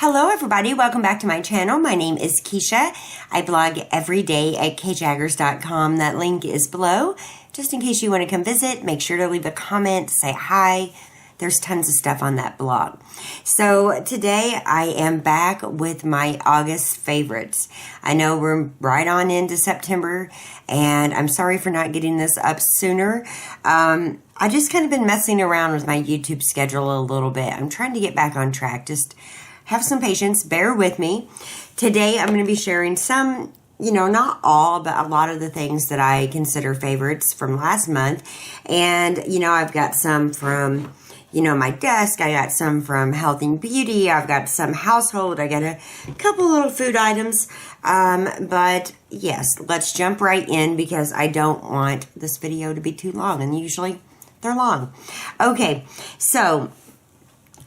Hello everybody, welcome back to my channel. My name is Kisha. I blog every day at kjaggers.com. That link is below. Just in case you want to come visit, make sure to leave a comment, say hi. There's tons of stuff on that blog. So today I am back with my August favorites. I know we're right on into September and I'm sorry for not getting this up sooner. I just kind of been messing around with my YouTube schedule a little bit. I'm trying to get back on track. Just have some patience, bear with me. Today I'm going to be sharing some, not all, but a lot of the things that I consider favorites from last month. And, I've got some from, my desk. I got some from health and beauty. I've got some household. I got a couple little food items. But yes, let's jump right in because I don't want this video to be too long. And usually they're long. Okay, so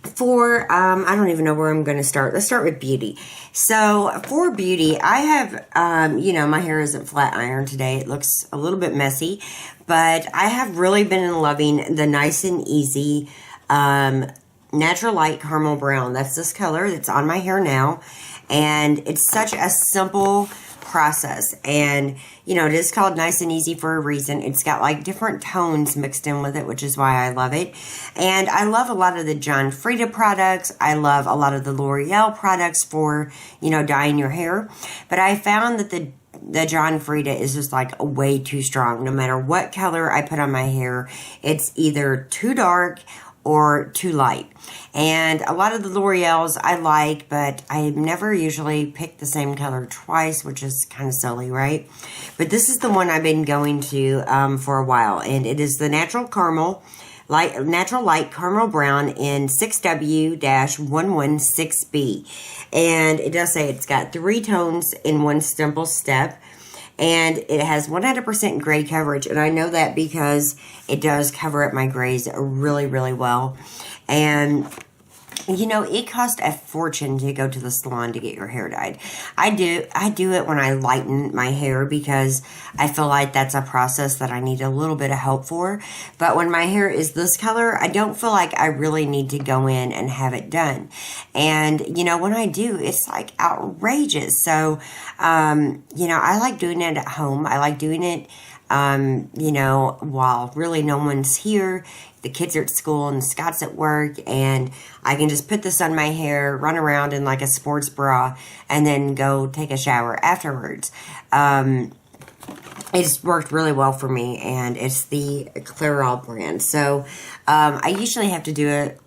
for, I don't even know where I'm going to start. Let's start with beauty. So for beauty, I have, my hair isn't flat ironed today. It looks a little bit messy, but I have really been loving the Nice and Easy Natural Light Caramel Brown. That's this color that's on my hair now. And it's such a simple process. And, it is called Nice and Easy for a reason. It's got like different tones mixed in with it, which is why I love it. And I love a lot of the John Frieda products. I love a lot of the L'Oreal products for, dyeing your hair. But I found that the John Frieda is just like way too strong. No matter what color I put on my hair, it's either too dark or too light. And a lot of the L'Oreals I like, but I never usually pick the same color twice, which is kind of silly, right? But this is the one I've been going to for a while, and it is the Natural Light Caramel Brown in 6W-116B. And it does say it's got 3 tones in one simple step. And it has 100% gray coverage. And I know that because it does cover up my grays really, really well. And, it costs a fortune to go to the salon to get your hair dyed. I do it when I lighten my hair because I feel like that's a process that I need a little bit of help for. But when my hair is this color, I don't feel like I really need to go in and have it done. And, when I do, it's like outrageous. So, I like doing it at home. I like doing it, while really no one's here. The kids are at school and Scott's at work, and I can just put this on my hair, run around in like a sports bra, and then go take a shower afterwards. It's worked really well for me, and it's the Clairol brand. So I usually have to do it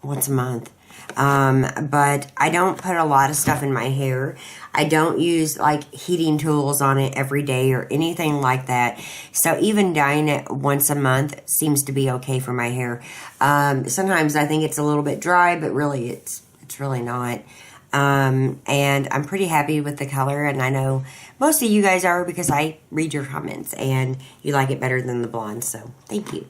once a month. But I don't put a lot of stuff in my hair. I don't use like heating tools on it every day or anything like that. So even dyeing it once a month seems to be okay for my hair. Sometimes I think it's a little bit dry, but really it's really not. And I'm pretty happy with the color, and I know most of you guys are because I read your comments and you like it better than the blonde, so thank you.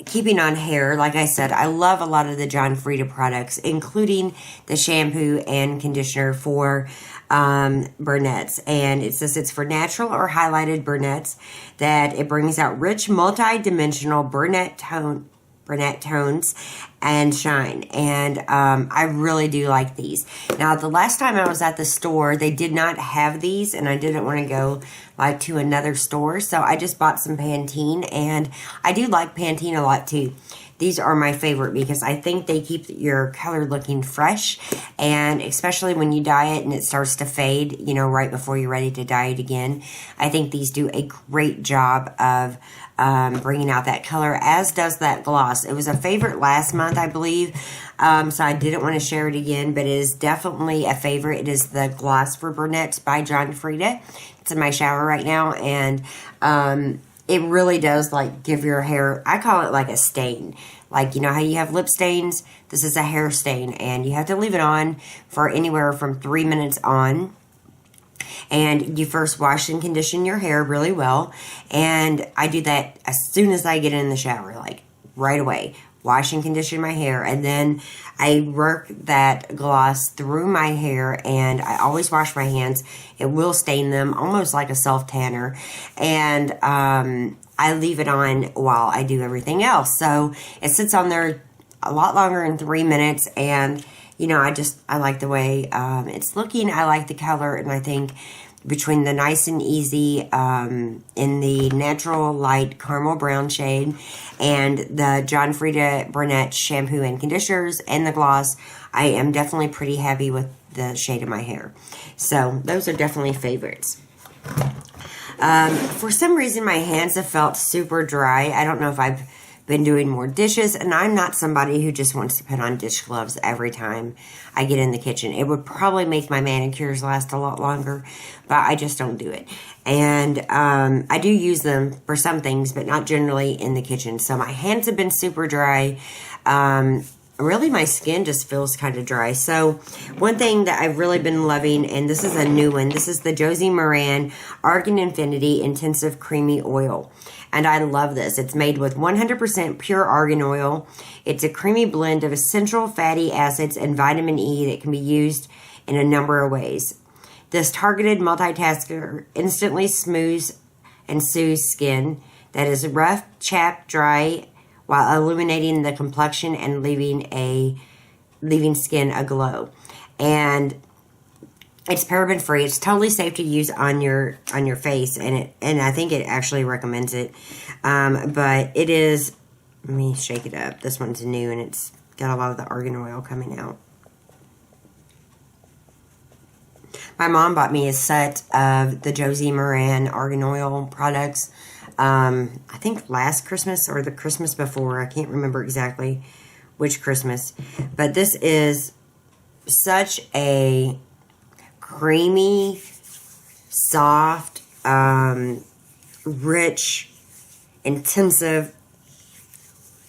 Keeping on hair, like I said, I love a lot of the John Frieda products, including the shampoo and conditioner for brunettes. And it says it's for natural or highlighted brunettes, that it brings out rich multi-dimensional brunette tones and shine. And I really do like these. Now, the last time I was at the store, they did not have these, and I didn't want to go like to another store, so I just bought some Pantene, and I do like Pantene a lot too. These are my favorite because I think they keep your color looking fresh, and especially when you dye it and it starts to fade, right before you're ready to dye it again. I think these do a great job of bringing out that color, as does that gloss. It was a favorite last month, I believe, so I didn't want to share it again, but it is definitely a favorite. It is the Gloss for Brunettes by John Frieda. It's in my shower right now, and it really does like give your hair, I call it like a stain. Like, how you have lip stains? This is a hair stain, and you have to leave it on for anywhere from 3 minutes on. And you first wash and condition your hair really well. And I do that as soon as I get in the shower, like right away. Wash and condition my hair, and then I work that gloss through my hair, and I always wash my hands. It will stain them, almost like a self-tanner, and I leave it on while I do everything else. So it sits on there a lot longer than 3 minutes, and you know, I like the way it's looking. I like the color, and I think between the Nice and Easy in the natural light caramel brown shade and the John Frieda Burnett shampoo and conditioners and the gloss, I am definitely pretty happy with the shade of my hair. So those are definitely favorites. For some reason, my hands have felt super dry. I don't know if I've been doing more dishes, and I'm not somebody who just wants to put on dish gloves every time I get in the kitchen. It would probably make my manicures last a lot longer, but I just don't do it. And I do use them for some things, but not generally in the kitchen. So my hands have been super dry. Really, my skin just feels kind of dry. So one thing that I've really been loving, and this is a new one, this is the Josie Maran Argan Infinity Intensive Creamy Oil. And I love this. It's made with 100% pure argan oil. It's a creamy blend of essential fatty acids and vitamin E that can be used in a number of ways. This targeted multitasker instantly smooths and soothes skin that is rough, chapped, dry, while illuminating the complexion and leaving skin aglow. And it's paraben free. It's totally safe to use on your face, and I think it actually recommends it. But it is. Let me shake it up. This one's new, and it's got a lot of the argan oil coming out. My mom bought me a set of the Josie Maran argan oil products. I think last Christmas or the Christmas before. I can't remember exactly which Christmas, but this is such a creamy, soft, rich, intensive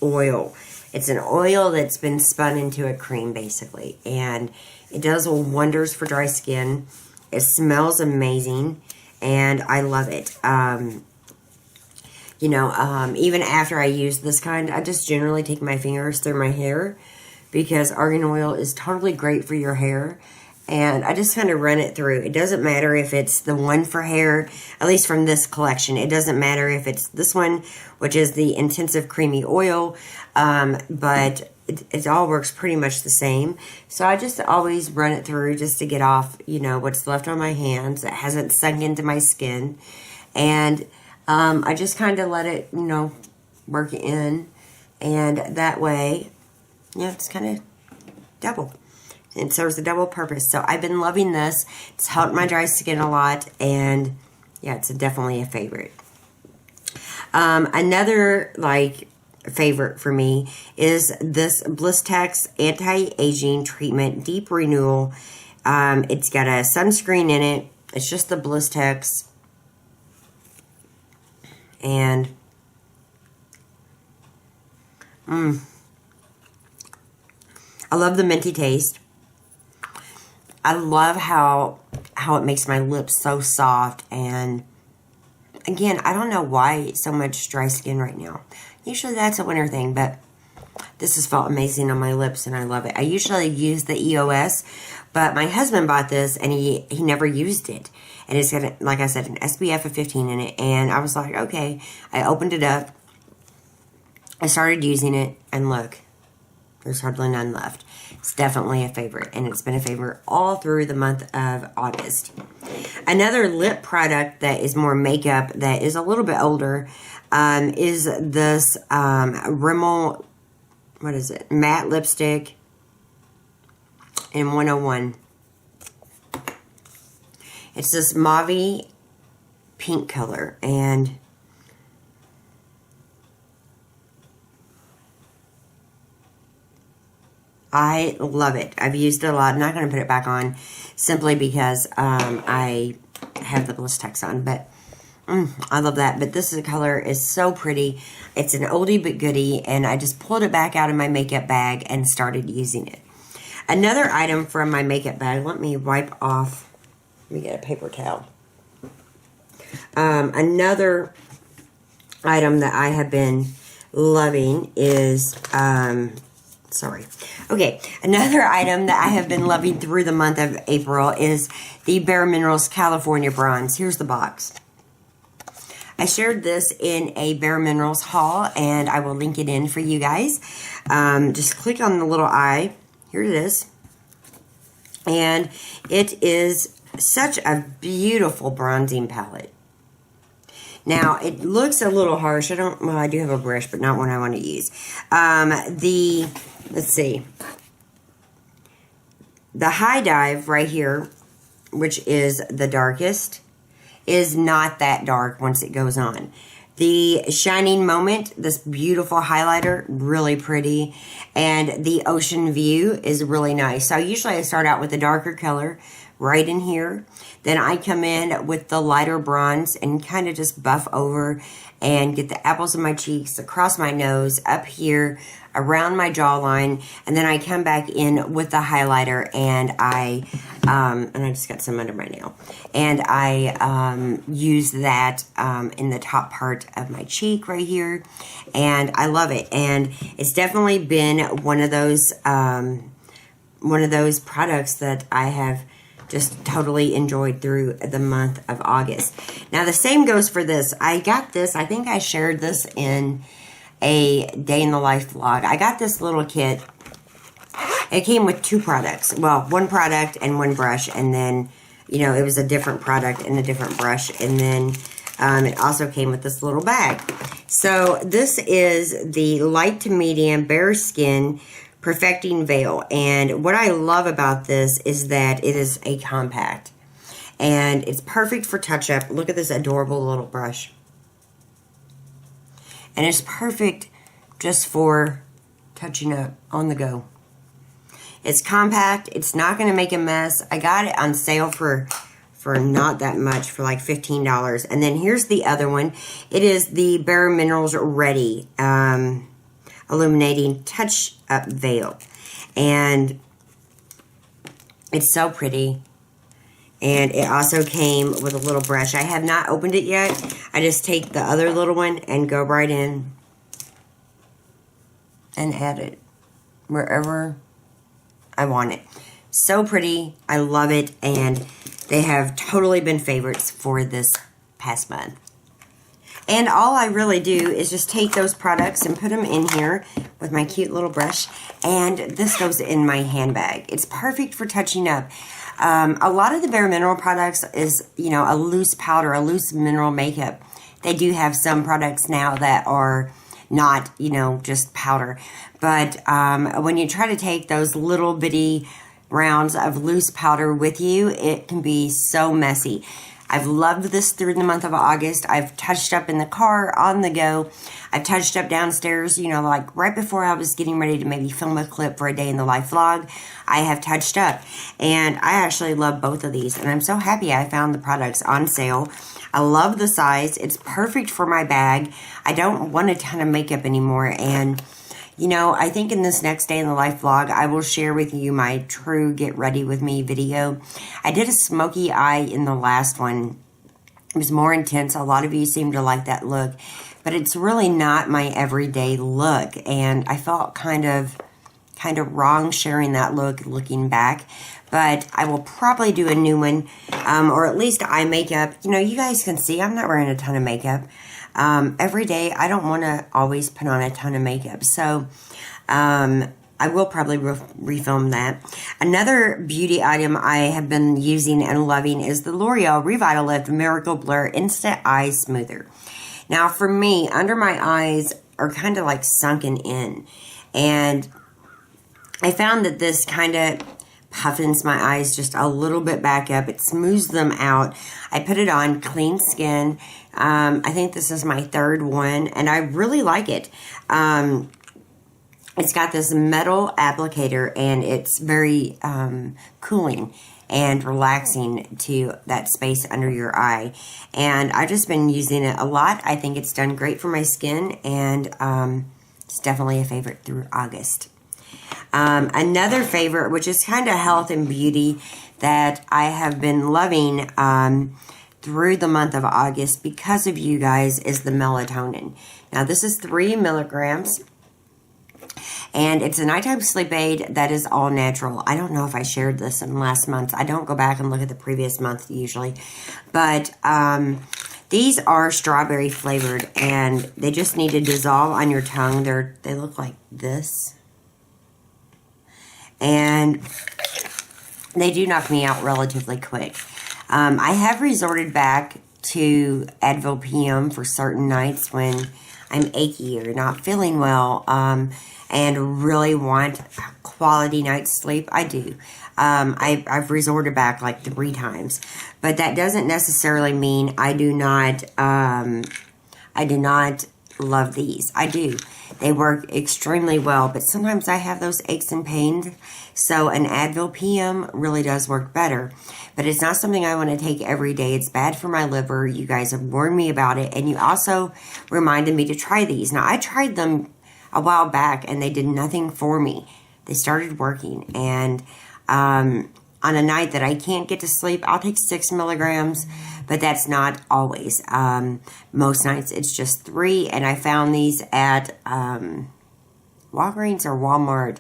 oil. It's an oil that's been spun into a cream, basically, and it does wonders for dry skin. It smells amazing, and I love it. Even after I use this kind, I just generally take my fingers through my hair because argan oil is totally great for your hair. And I just kind of run it through. It doesn't matter if it's the one for hair, at least from this collection. It doesn't matter if it's this one, which is the Intensive Creamy Oil, but it all works pretty much the same. So I just always run it through just to get off, what's left on my hands that hasn't sunk into my skin. And I just kind of let it, work in. And that way, it's kind of double. It serves a double purpose. So I've been loving this. It's helped my dry skin a lot. And yeah, it's definitely a favorite. Another favorite for me is this Blistex Anti-Aging Treatment Deep Renewal. It's got a sunscreen in it. It's just the Blistex. And I love the minty taste. I love how it makes my lips so soft. And again, I don't know why so much dry skin right now. Usually that's a winter thing, but this has felt amazing on my lips and I love it. I usually use the EOS, but my husband bought this and he never used it. And it's got, like I said, an SPF of 15 in it. And I was like, okay. I opened it up. I started using it, and look, there's hardly none left. It's definitely a favorite, and it's been a favorite all through the month of August. Another lip product that is more makeup, that is a little bit older, is this Rimmel, what is it, matte lipstick in 101. It's this mauve pink color, and I love it. I've used it a lot. I'm not going to put it back on simply because I have the Blistex on, but I love that. But this color is so pretty. It's an oldie but goodie, and I just pulled it back out of my makeup bag and started using it. Another item from my makeup bag, let me wipe off. Let me get a paper towel. Another item that I have been loving is, another item that I have been loving through the month of April is the Bare Minerals California Bronze. Here's the box. I shared this in a Bare Minerals haul, and I will link it in for you guys. Just click on the little eye. Here it is. And it is such a beautiful bronzing palette. Now, it looks a little harsh. Well, I do have a brush, but not one I want to use. Let's see. The High Dive right here, which is the darkest, is not that dark once it goes on. The Shining Moment, this beautiful highlighter, really pretty. And the Ocean View is really nice. So usually I start out with a darker color right in here. Then I come in with the lighter bronze and kind of just buff over and get the apples of my cheeks, across my nose, up here, around my jawline. And then I come back in with the highlighter and I just got some under my nail. And I use that in the top part of my cheek right here. And I love it. And it's definitely been one of those products that I have just totally enjoyed through the month of August. Now, the same goes for this. I got this, I think I shared this in a day in the life vlog. I got this little kit. It came with 2 products. Well, 1 product and 1 brush. And then, you know, it was a different product and a different brush. And then it also came with this little bag. So this is the light to medium bare skin perfecting veil. And what I love about this is that it is a compact. And it's perfect for touch-up. Look at this adorable little brush. And it's perfect just for touching up on the go. It's compact. It's not going to make a mess. I got it on sale for not that much, for like $15. And then here's the other one. It is the Bare Minerals Ready Illuminating Touch-Up Veil. And it's so pretty. And it also came with a little brush. I have not opened it yet. I just take the other little one and go right in and add it wherever I want it. So pretty. I love it. And they have totally been favorites for this past month. And all I really do is just take those products and put them in here with my cute little brush. And this goes in my handbag. It's perfect for touching up. A lot of the Bare Mineral products is, you know, a loose powder, a loose mineral makeup. They do have some products now that are not, you know, just powder. But when you try to take those little bitty rounds of loose powder with you, it can be so messy. I've loved this through the month of August. I've touched up in the car, on the go. I've touched up downstairs, you know, like right before I was getting ready to maybe film a clip for a day in the life vlog. I have touched up. And I actually love both of these. And I'm so happy I found the products on sale. I love the size. It's perfect for my bag. I don't want a ton of makeup anymore. And you know, I think in this next day in the life vlog, I will share with you my true get ready with me video. I did a smoky eye in the last one. It was more intense. A lot of you seem to like that look, but it's really not my everyday look. And I felt kind of wrong sharing that look looking back. But I will probably do a new one, or at least eye makeup. You know, you guys can see I'm not wearing a ton of makeup. Every day, I don't want to always put on a ton of makeup. So, I will probably refilm that. Another beauty item I have been using and loving is the L'Oreal Revitalift Miracle Blur Instant Eye Smoother. Now, for me, under my eyes are kind of like sunken in. And I found that this kind of puffins my eyes just a little bit back up. It smooths them out. I put it on clean skin. I think this is my 3rd one, and I really like it. It's got this metal applicator, and it's very cooling and relaxing to that space under your eye. And I've just been using it a lot. I think it's done great for my skin, and it's definitely a favorite through August. Another favorite, which is kind of health and beauty, that I have been loving through the month of August because of you guys, is the melatonin. Now, this is 3 milligrams, and it's a nighttime sleep aid that is all natural. I don't know if I shared this in last month. I don't go back and look at the previous month usually, but these are strawberry flavored, and they just need to dissolve on your tongue. They look like this. And they do knock me out relatively quick. I have resorted back to Advil PM for certain nights when I'm achy or not feeling well, and really want quality night's sleep. I do. I've resorted back like 3 times, but that doesn't necessarily mean I do not love these. I do. They work extremely well, but sometimes I have those aches and pains, so an Advil PM really does work better. But it's not something I want to take every day. It's bad for my liver. You guys have warned me about it, and you also reminded me to try these. Now, I tried them a while back, and they did nothing for me. They started working, and on a night that I can't get to sleep, I'll take 6 milligrams, but that's not always. Most nights it's just 3, and I found these at Walgreens or Walmart,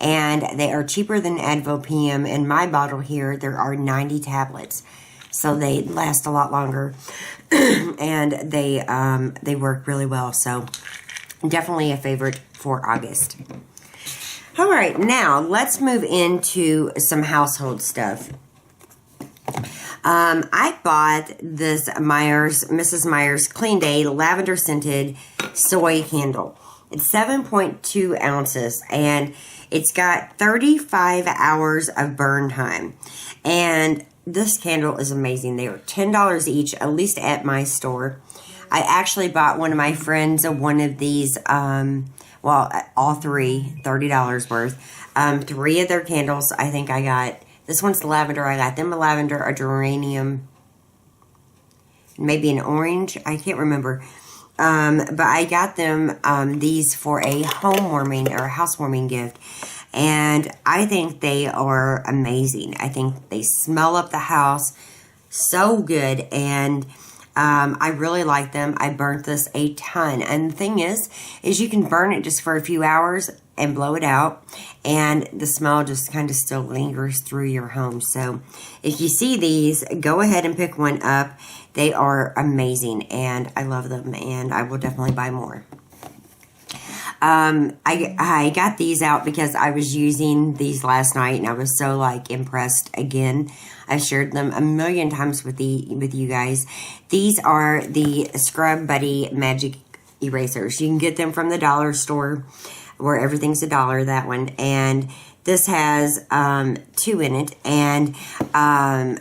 and they are cheaper than Advil PM. In my bottle here, there are 90 tablets, so they last a lot longer, and they work really well. So definitely a favorite for August. All right, now let's move into some household stuff. I bought this Mrs. Meyer's Clean Day lavender scented soy candle. It's 7.2 ounces, and it's got 35 hours of burn time. And this candle is amazing. They are $10 each, at least at my store. I actually bought one of my friends one of these, all 3, $30 worth. 3 of their candles, I think I got. This one's lavender. I got them a lavender, a geranium, maybe an orange. I can't remember. But I got them these for a housewarming gift. And I think they are amazing. I think they smell up the house so good. And I really like them. I burnt this a ton. And the thing is you can burn it just for a few hours and blow it out, and the smell just kind of still lingers through your home. So if you see these, go ahead and pick one up. They are amazing, and I love them, and I will definitely buy more. I got these out because I was using these last night, and I was so impressed again. I've shared them a million times with you guys. These are the Scrub Buddy Magic Erasers. You can get them from the dollar store, where everything's $1, that one. And this has 2 in it, and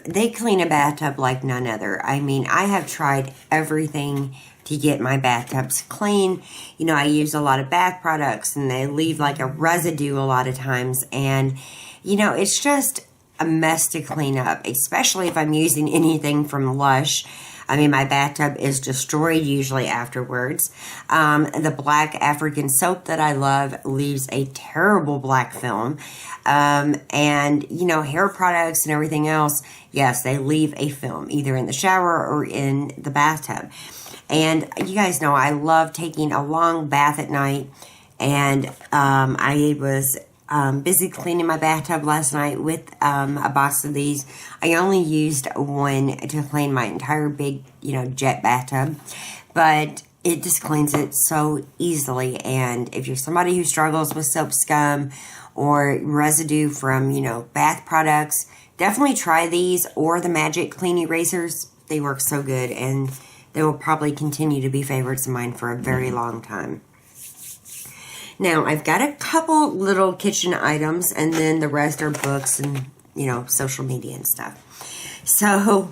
they clean a bathtub like none other. I mean, I have tried everything to get my bathtubs clean. You know, I use a lot of bath products, and they leave a residue a lot of times, and you know, it's just a mess to clean up, especially if I'm using anything from Lush. I mean, my bathtub is destroyed usually afterwards. The black African soap that I love leaves a terrible black film. And, you know, hair products and everything else, yes, they leave a film, either in the shower or in the bathtub. And you guys know I love taking a long bath at night. And I was busy cleaning my bathtub last night with a box of these. I only used one to clean my entire big, jet bathtub, but it just cleans it so easily. And if you're somebody who struggles with soap scum or residue from, bath products, definitely try these or the Magic Clean Erasers. They work so good, and they will probably continue to be favorites of mine for a very long time. Now, I've got a couple little kitchen items, and then the rest are books and, social media and stuff. So,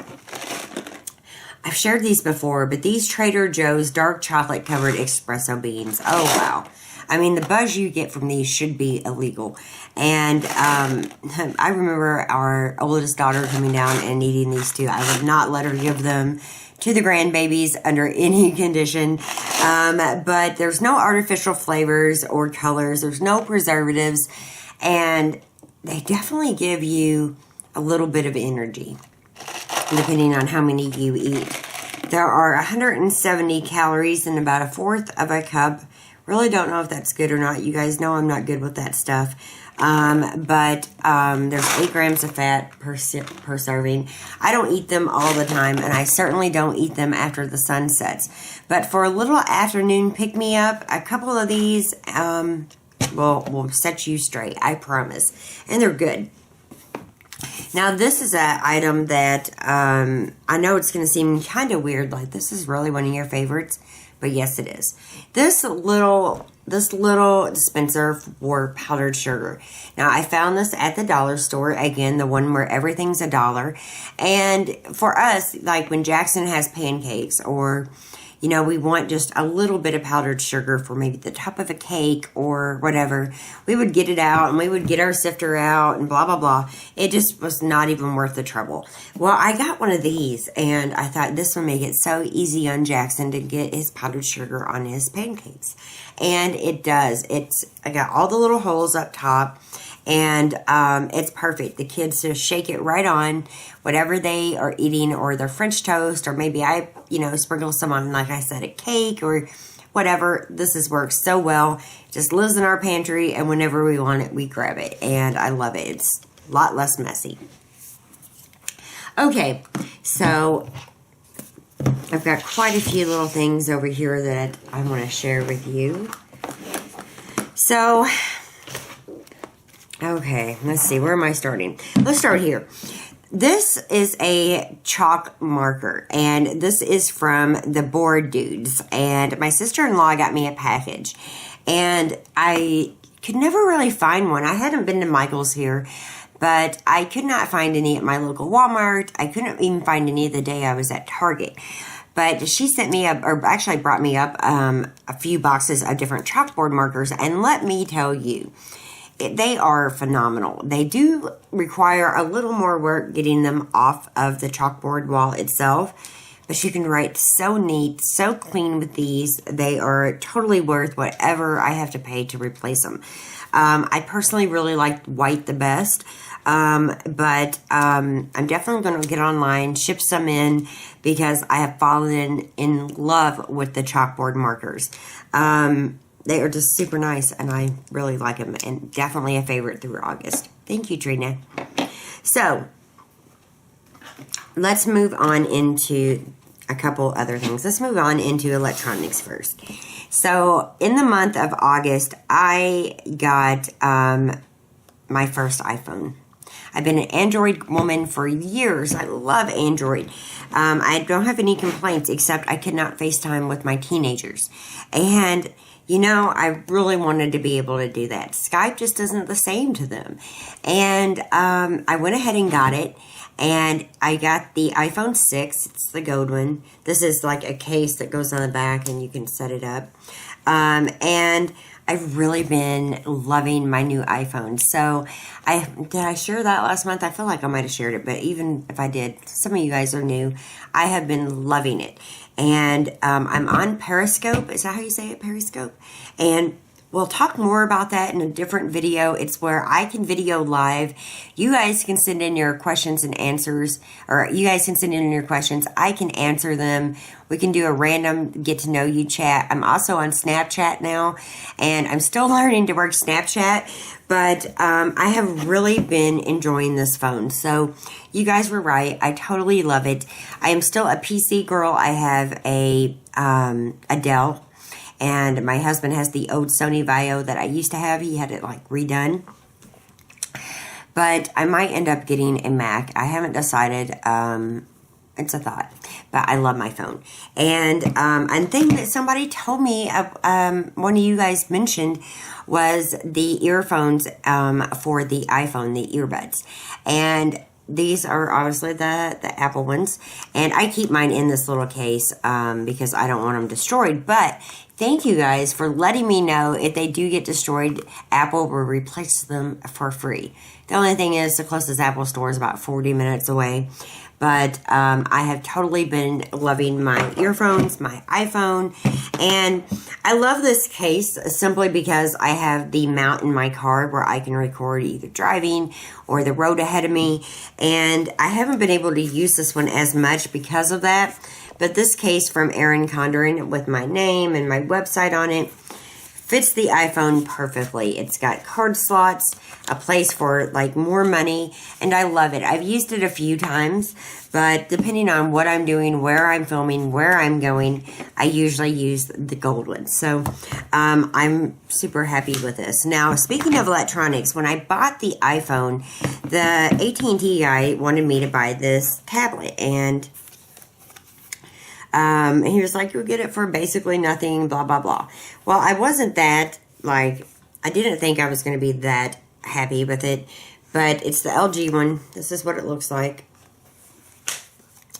I've shared these before, but these Trader Joe's dark chocolate covered espresso beans. Oh, wow. I mean, the buzz you get from these should be illegal. And I remember our oldest daughter coming down and eating these too. I would not let her give them to the grandbabies under any condition. But there's no artificial flavors or colors. There's no preservatives. And they definitely give you a little bit of energy, depending on how many you eat. There are 170 calories in about 1/4 of a cup. Really don't know if that's good or not. You guys know I'm not good with that stuff. But there's 8 grams of fat per serving. I don't eat them all the time, and I certainly don't eat them after the sun sets. But for a little afternoon pick-me-up, a couple of these will set you straight, I promise. And they're good. Now, this is an item that I know it's going to seem kind of weird, like this is really one of your favorites, but yes, it is. This little dispenser for powdered sugar. Now, I found this at the dollar store, again, the one where everything's $1. And for us, like when Jackson has pancakes, or you know, we want just a little bit of powdered sugar for maybe the top of a cake or whatever, we would get it out and we would get our sifter out and blah, blah, blah. It just was not even worth the trouble. Well, I got one of these and I thought this would make it so easy on Jackson to get his powdered sugar on his pancakes. And it does. I got all the little holes up top. And it's perfect. The kids just shake it right on whatever they are eating, or their French toast, or maybe I, sprinkle some on, like I said, a cake or whatever. This works so well. It just lives in our pantry, and whenever we want it, we grab it. And I love it. It's a lot less messy. Okay, so I've got quite a few little things over here that I want to share with you. So, okay, let's see. Where am I starting? Let's start here. This is a chalk marker, and this is from the Board Dudes. And my sister-in-law got me a package, and I could never really find one. I hadn't been to Michael's here, but I could not find any at my local Walmart. I couldn't even find any the day I was at Target. But she sent me up, or actually brought me up, a few boxes of different chalkboard markers, and let me tell you, they are phenomenal. They do require a little more work getting them off of the chalkboard wall itself, but you can write so neat, so clean with these. They are totally worth whatever I have to pay to replace them. I personally really like white the best, but I'm definitely going to get online, ship some in, because I have fallen in love with the chalkboard markers. They are just super nice, and I really like them, and definitely a favorite through August. Thank you, Trina. So, let's move on into a couple other things. Let's move on into electronics first. So, in the month of August, I got my first iPhone. I've been an Android woman for years. I love Android. I don't have any complaints, except I could not FaceTime with my teenagers. And I really wanted to be able to do that. Skype just isn't the same to them. And I went ahead and got it. And I got the iPhone 6. It's the gold one. This is like a case that goes on the back and you can set it up. And I've really been loving my new iPhone. So, did I share that last month? I feel like I might have shared it, but even if I did, some of you guys are new. I have been loving it. And I'm on Periscope. Is that how you say it? Periscope? And we'll talk more about that in a different video. It's where I can video live. You guys can send in your questions and answers, or you guys can send in your questions. I can answer them. We can do a random get to know you chat. I'm also on Snapchat now, and I'm still learning to work Snapchat, but I have really been enjoying this phone. So you guys were right. I totally love it. I am still a PC girl. I have a Dell. And my husband has the old Sony Vaio that I used to have. He had it like redone. But I might end up getting a Mac. I haven't decided. It's a thought. But I love my phone. And a thing that somebody told me, one of you guys mentioned, was the earphones for the iPhone, the earbuds. And these are obviously the Apple ones. And I keep mine in this little case because I don't want them destroyed. But thank you guys for letting me know if they do get destroyed, Apple will replace them for free. The only thing is the closest Apple store is about 40 minutes away. But I have totally been loving my earphones, my iPhone. And I love this case simply because I have the mount in my car where I can record either driving or the road ahead of me. And I haven't been able to use this one as much because of that. But this case from Erin Condren with my name and my website on it, fits the iPhone perfectly. It's got card slots, a place for like more money, and I love it. I've used it a few times, but depending on what I'm doing, where I'm filming, where I'm going, I usually use the gold one. So I'm super happy with this. Now, speaking of electronics, when I bought the iPhone, the AT&T guy wanted me to buy this tablet, and he was like, you'll get it for basically nothing, blah, blah, blah. Well, I wasn't that, like, I didn't think I was going to be that happy with it, but it's the LG one. This is what it looks like.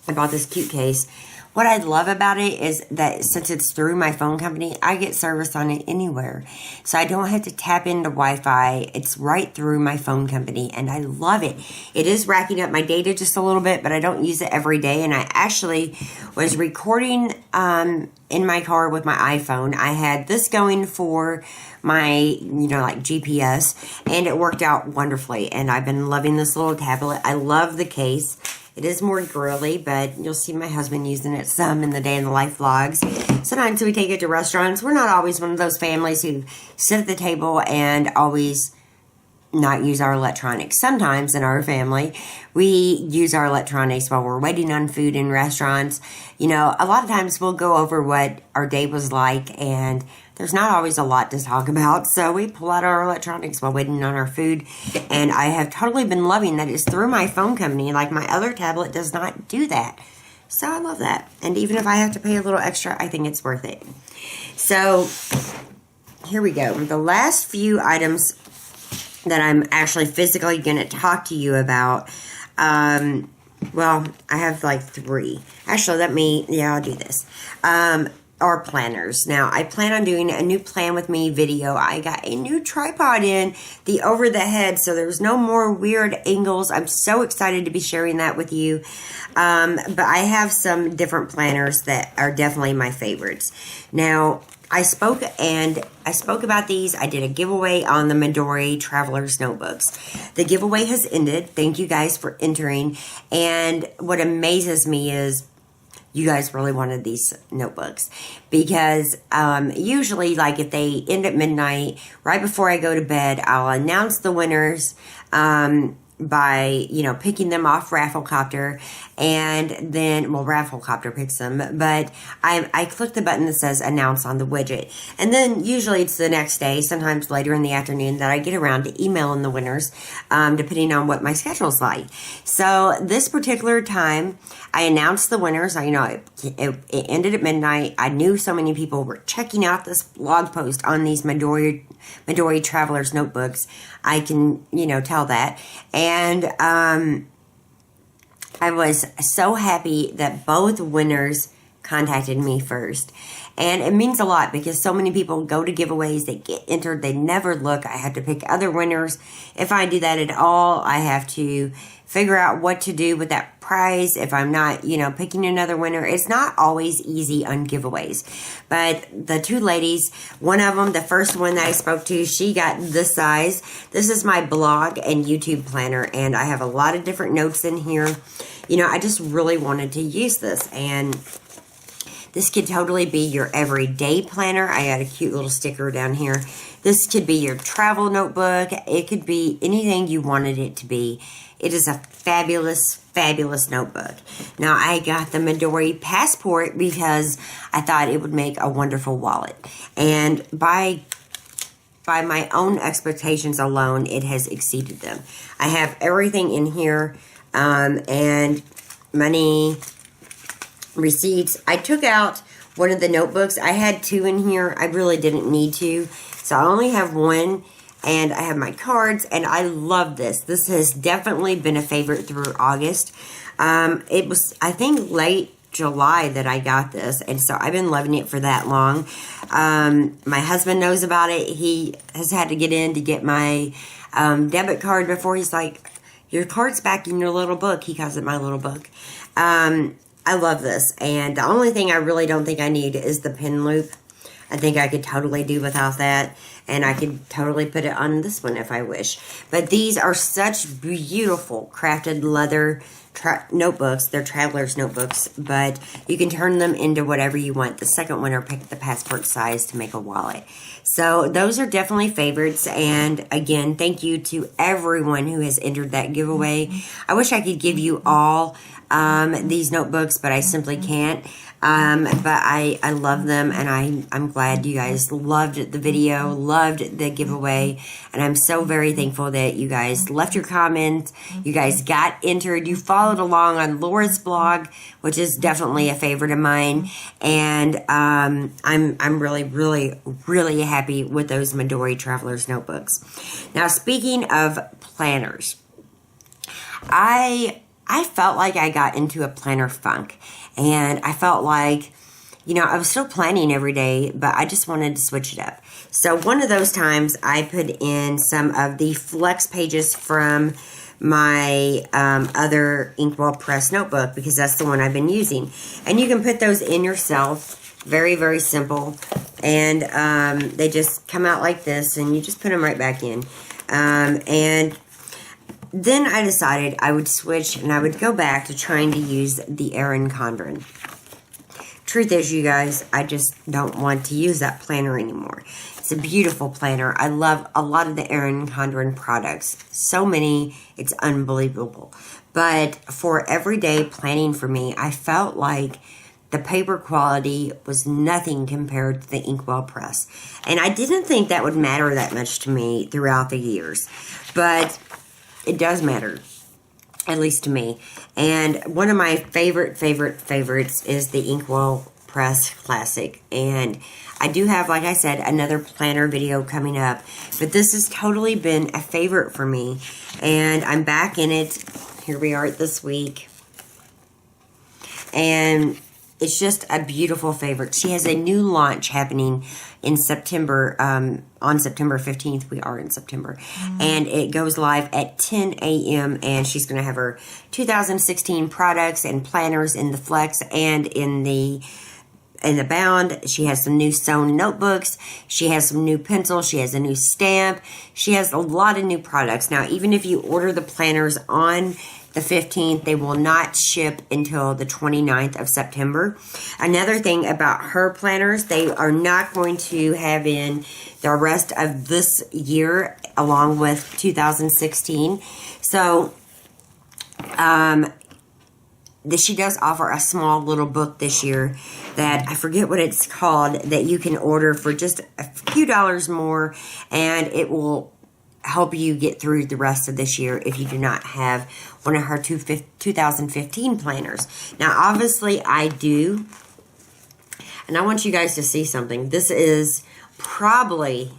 I bought this cute case. What I love about it is that since it's through my phone company, I get service on it anywhere. So I don't have to tap into Wi-Fi. It's right through my phone company, and I love it. It is racking up my data just a little bit, but I don't use it every day. And I actually was recording in my car with my iPhone. I had this going for my, like GPS, and it worked out wonderfully. And I've been loving this little tablet. I love the case. It is more girly, but you'll see my husband using it some in the day in the life vlogs. Sometimes we take it to restaurants. We're not always one of those families who sit at the table and always not use our electronics. Sometimes in our family, we use our electronics while we're waiting on food in restaurants. A lot of times we'll go over what our day was like, and there's not always a lot to talk about, so we pull out our electronics while waiting on our food, and I have totally been loving that it's through my phone company. Like, my other tablet does not do that, so I love that, and even if I have to pay a little extra, I think it's worth it. So, here we go. The last few items that I'm actually physically going to talk to you about, well, I have like 3. Actually, I'll do this. Are planners. Now, I plan on doing a new plan with me video. I got a new tripod in the over the head, so there's no more weird angles. I'm so excited to be sharing that with you. But I have some different planners that are definitely my favorites. Now, I spoke about these. I did a giveaway on the Midori Traveler's Notebooks. The giveaway has ended. Thank you guys for entering. And what amazes me is you guys really wanted these notebooks, because usually, like, if they end at midnight, right before I go to bed, I'll announce the winners by, picking them off Rafflecopter, and then, Rafflecopter picks them, but I click the button that says announce on the widget, and then usually it's the next day, sometimes later in the afternoon, that I get around to emailing the winners, depending on what my schedule's like. So this particular time, I announced the winners. It ended at midnight. I knew so many people were checking out this blog post on these Midori Traveler's Notebooks. I can, tell that. And I was so happy that both winners contacted me first. And it means a lot, because so many people go to giveaways, they get entered, they never look. I have to pick other winners. If I do that at all, I have to figure out what to do with that prize if I'm not, picking another winner. It's not always easy on giveaways. But the 2 ladies, one of them, the first one that I spoke to, she got this size. This is my blog and YouTube planner, and I have a lot of different notes in here. I just really wanted to use this, and this could totally be your everyday planner. I got a cute little sticker down here. This could be your travel notebook. It could be anything you wanted it to be. It is a fabulous, fabulous notebook. Now, I got the Midori Passport because I thought it would make a wonderful wallet. And by my own expectations alone, it has exceeded them. I have everything in here, and money, receipts. I took out one of the notebooks. I had 2 in here. I really didn't need to. So I only have 1, and I have my cards, and I love this. This has definitely been a favorite through August. It was, I think, late July that I got this, and so I've been loving it for that long. My husband knows about it. He has had to get in to get my debit card before. He's like, your card's back in your little book. He calls it my little book. I love this, and the only thing I really don't think I need is the pin loop. I think I could totally do without that. And I could totally put it on this one if I wish. But these are such beautiful crafted leather notebooks. They're traveler's notebooks, but you can turn them into whatever you want. The second one, or pick the passport size to make a wallet. So those are definitely favorites. And again, thank you to everyone who has entered that giveaway. I wish I could give you all these notebooks, but I simply can't. But I love them, and I'm glad you guys loved the video, loved the giveaway, and I'm so very thankful that you guys left your comments, you guys got entered, you followed along on Laura's blog, which is definitely a favorite of mine, and I'm really, really, really happy with those Midori Traveler's Notebooks. Now, speaking of planners, I felt like I got into a planner funk. And I felt like, you know, I was still planning every day, but I just wanted to switch it up. So one of those times I put in some of the flex pages from my other Inkwell Press notebook, because that's the one I've been using. And you can put those in yourself. Very, very simple. And they just come out like this, and you just put them right back in. And then I decided I would switch, and I would go back to trying to use the Erin Condren. Truth is, you guys, I just don't want to use that planner anymore. It's a beautiful planner. I love a lot of the Erin Condren products. So many, it's unbelievable. But for everyday planning for me, I felt like the paper quality was nothing compared to the Inkwell Press. And I didn't think that would matter that much to me throughout the years. But it does matter, at least to me. And one of my favorites is the Inkwell Press Classic. And I do have, like I said, another planner video coming up. But this has totally been a favorite for me. And I'm back in it. Here we are this week. And it's just a beautiful favorite. She has a new launch happening in September, on September 15th. We are in September. And it goes live at 10 a.m. And she's going to have her 2016 products and planners in the Flex and in the bound. She has some new sewn notebooks. She has some new pencils. She has a new stamp. She has a lot of new products. Now, even if you order the planners on the 15th, they will not ship until the 29th of September. Another thing about her planners, they are not going to have in the rest of this year along with 2016. So, she does offer a small little book this year that I forget what it's called, that you can order for just a few dollars more, and it will help you get through the rest of this year if you do not have one of her 2015 planners. Now, obviously, I do, and I want you guys to see something. This is probably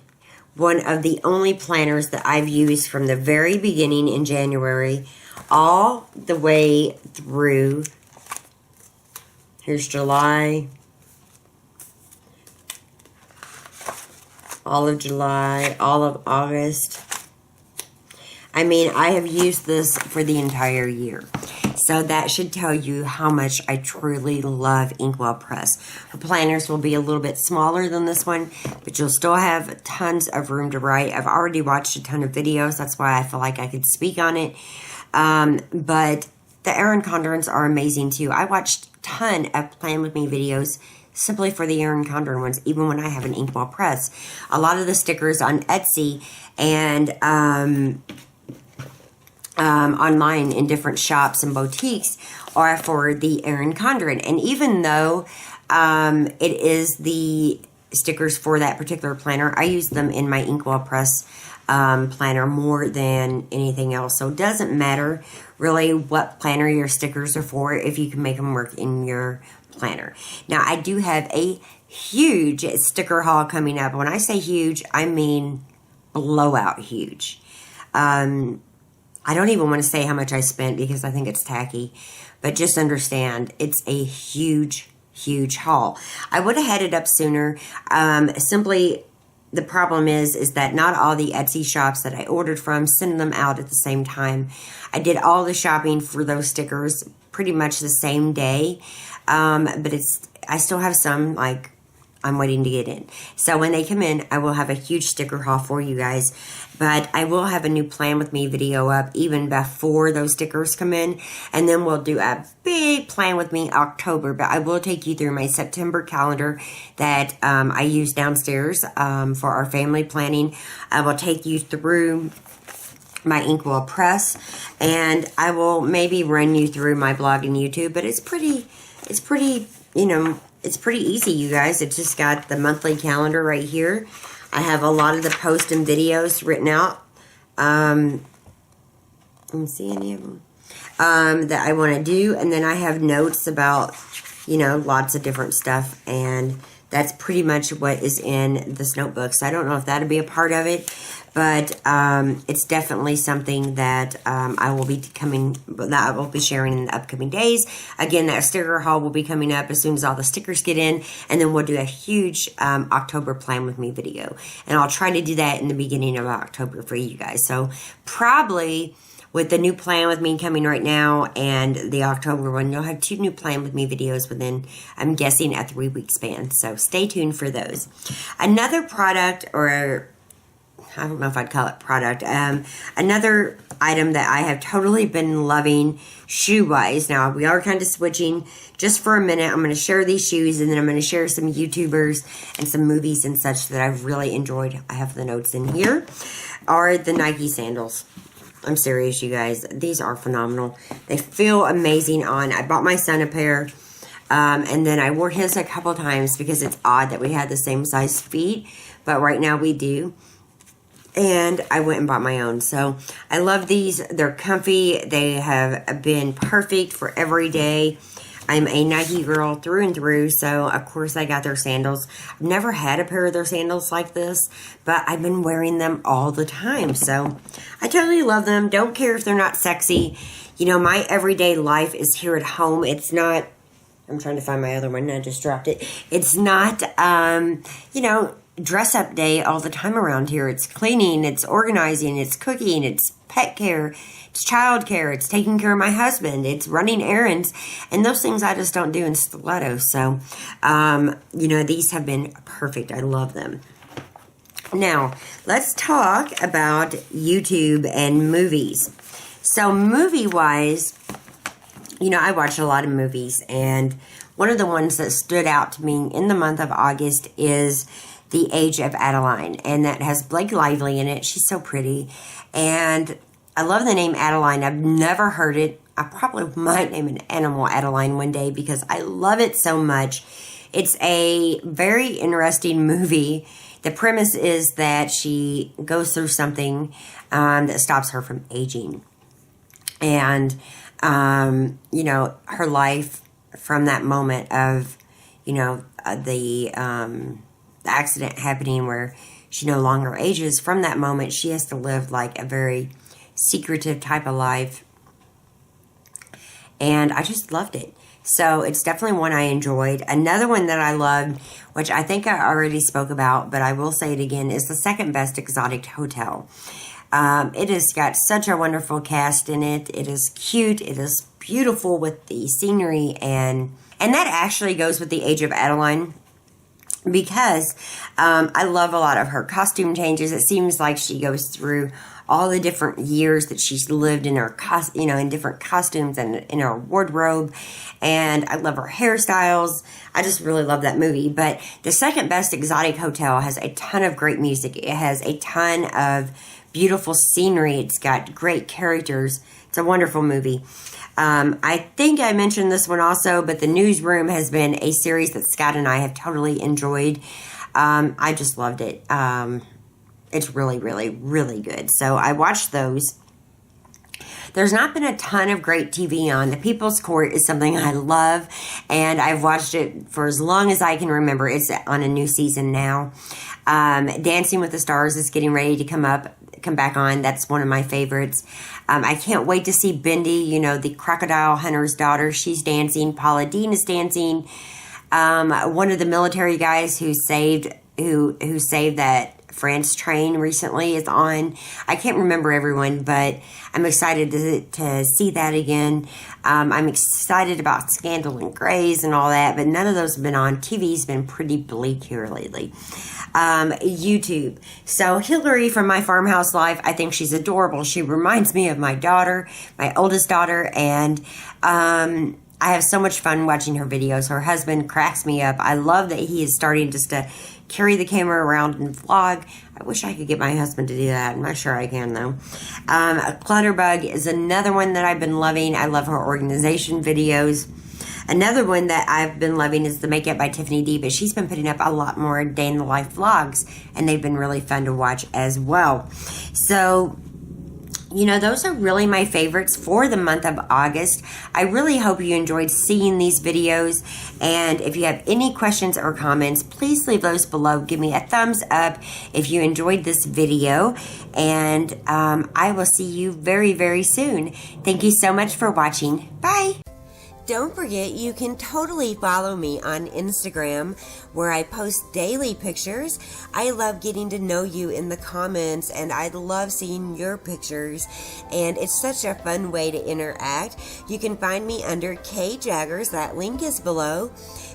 one of the only planners that I've used from the very beginning in January all the way through. Here's July, all of July, all of August. I mean, I have used this for the entire year. So that should tell you how much I truly love Inkwell Press. Her planners will be a little bit smaller than this one, but you'll still have tons of room to write. I've already watched a ton of videos. That's why I feel like I could speak on it. But the Erin Condrens are amazing too. I watched a ton of Plan With Me videos simply for the Erin Condren ones, even when I have an Inkwell Press. A lot of the stickers on Etsy and online in different shops and boutiques are for the Erin Condren. And even though it is the stickers for that particular planner, I use them in my Inkwell Press planner more than anything else. So it doesn't matter really what planner your stickers are for if you can make them work in your planner. Now, I do have a huge sticker haul coming up. When I say huge, I mean blowout huge. I don't even want to say how much I spent because I think it's tacky, but just understand it's a huge haul. I would have had it up sooner. Simply, the problem is that not all the Etsy shops that I ordered from send them out at the same time. I did all the shopping for those stickers pretty much the same day, but I still have some like I'm waiting to get in. So when they come in, I will have a huge sticker haul for you guys. But I will have a new Plan With Me video up even before those stickers come in. And then we'll do a big Plan With Me October. But I will take you through my September calendar that I use downstairs for our family planning. I will take you through my Inkwell press. And I will maybe run you through my blog and YouTube. But it's pretty, you know, it's pretty easy, you guys. It's just got the monthly calendar right here. I have a lot of the posts and videos written out. Let me see any of them. That I want to do. And then I have notes about, you know, lots of different stuff. And that's pretty much what is in this notebook. So I don't know if that'll be a part of it. But it's definitely something that I will be sharing in the upcoming days. Again, that sticker haul will be coming up as soon as all the stickers get in, and then we'll do a huge October Plan With Me video, and I'll try to do that in the beginning of October for you guys. So probably with the new Plan With Me coming right now and the October one, you'll have 2 new Plan With Me videos within, I'm guessing, a 3-week span. So stay tuned for those. Another product, or I don't know if I'd call it product. Another item that I have totally been loving shoe-wise. Now, we are kind of switching just for a minute. I'm going to share these shoes, and then I'm going to share some YouTubers and some movies and such that I've really enjoyed. I have the notes in here. Are the Nike sandals. I'm serious, you guys. These are phenomenal. They feel amazing on. I bought my son a pair. And then I wore his a couple times because it's odd that we had the same size feet. But right now we do. And I went and bought my own. So I love these. They're comfy. They have been perfect for every day. I'm a Nike girl through and through. So of course I got their sandals. I've never had a pair of their sandals like this, but I've been wearing them all the time. So I totally love them. Don't care if they're not sexy. You know, my everyday life is here at home. It's not, I'm trying to find my other one. I just dropped it. It's not, you know, dress up day all the time around here. It's cleaning, it's organizing, it's cooking, it's pet care, it's child care, it's taking care of my husband, it's running errands, and those things I just don't do in stilettos. So, you know, these have been perfect. I love them. Now, let's talk about YouTube and movies. So, movie-wise, you know, I watch a lot of movies, and one of the ones that stood out to me in the month of August is The Age of Adeline, and that has Blake Lively in it. She's so pretty, and I love the name Adeline. I've never heard it. I probably might name an animal Adeline one day because I love it so much. It's a very interesting movie. The premise is that she goes through something that stops her from aging, and you know, her life from that moment of, you know, the accident happening where she no longer ages. From that moment, she has to live like a very secretive type of life, and I just loved it. So it's definitely one I enjoyed. Another one that I loved, which I think I already spoke about, but I will say it again, is The Second Best Exotic Hotel. It has got such a wonderful cast in it. It is cute. It is beautiful with the scenery, and that actually goes with The Age of Adeline, because I love a lot of her costume changes. It seems like she goes through all the different years that she's lived in her, you know, in different costumes and in her wardrobe, and I love her hairstyles. I just really love that movie. But The Second Best Exotic Hotel has a ton of great music. It has a ton of beautiful scenery. It's got great characters. It's a wonderful movie. I think I mentioned this one also, but The Newsroom has been a series that Scott and I have totally enjoyed. I just loved it. It's really, really, really good. So I watched those. There's not been a ton of great TV on. The People's Court is something I love, and I've watched it for as long as I can remember. It's on a new season now. Dancing with the Stars is getting ready to come back on. That's one of my favorites. I can't wait to see Bindi, you know, the crocodile hunter's daughter. She's dancing. Paula Deen is dancing. One of the military guys who saved that France train recently is on. I can't remember everyone, but I'm excited to see that again. I'm excited about Scandal and Grays and all that, but none of those have been on. TV's been pretty bleak here lately. YouTube. So Hillary from My Farmhouse Life, I think she's adorable. She reminds me of my daughter, my oldest daughter, and I have so much fun watching her videos. Her husband cracks me up. I love that he is starting just to carry the camera around and vlog. I wish I could get my husband to do that. I'm not sure I can, though. Clutterbug is another one that I've been loving. I love her organization videos. Another one that I've been loving is the Makeup by Tiffany D, but she's been putting up a lot more day in the life vlogs, and they've been really fun to watch as well. So, you know, those are really my favorites for the month of August. I really hope you enjoyed seeing these videos. And if you have any questions or comments, please leave those below. Give me a thumbs up if you enjoyed this video. And I will see you very, very soon. Thank you so much for watching. Bye. Don't forget, you can totally follow me on Instagram, where I post daily pictures. I love getting to know you in the comments, and I love seeing your pictures, and it's such a fun way to interact. You can find me under K Jaggers. That link is below.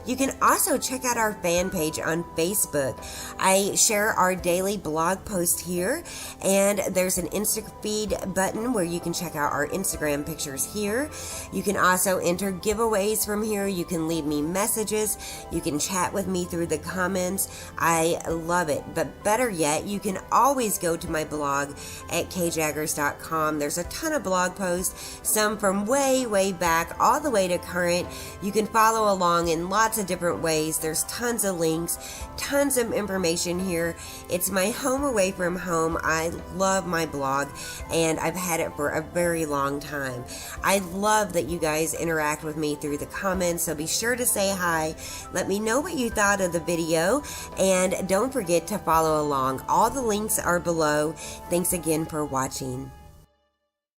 You can also check out our fan page on Facebook. I share our daily blog post here, and there's an Insta feed button where you can check out our Instagram pictures here. You can also enter giveaways from here. You can leave me messages. You can chat with me through the comments. I love it. But better yet, you can always go to my blog at kjaggers.com. There's a ton of blog posts, some from way, way back, all the way to current. You can follow along in lots of different ways. There's tons of links, tons of information here. It's my home away from home. I love my blog, and I've had it for a very long time. I love that you guys interact with me through the comments, so be sure to say hi. Let me know what you thought of the video, and don't forget to follow along. All the links are below. Thanks again for watching.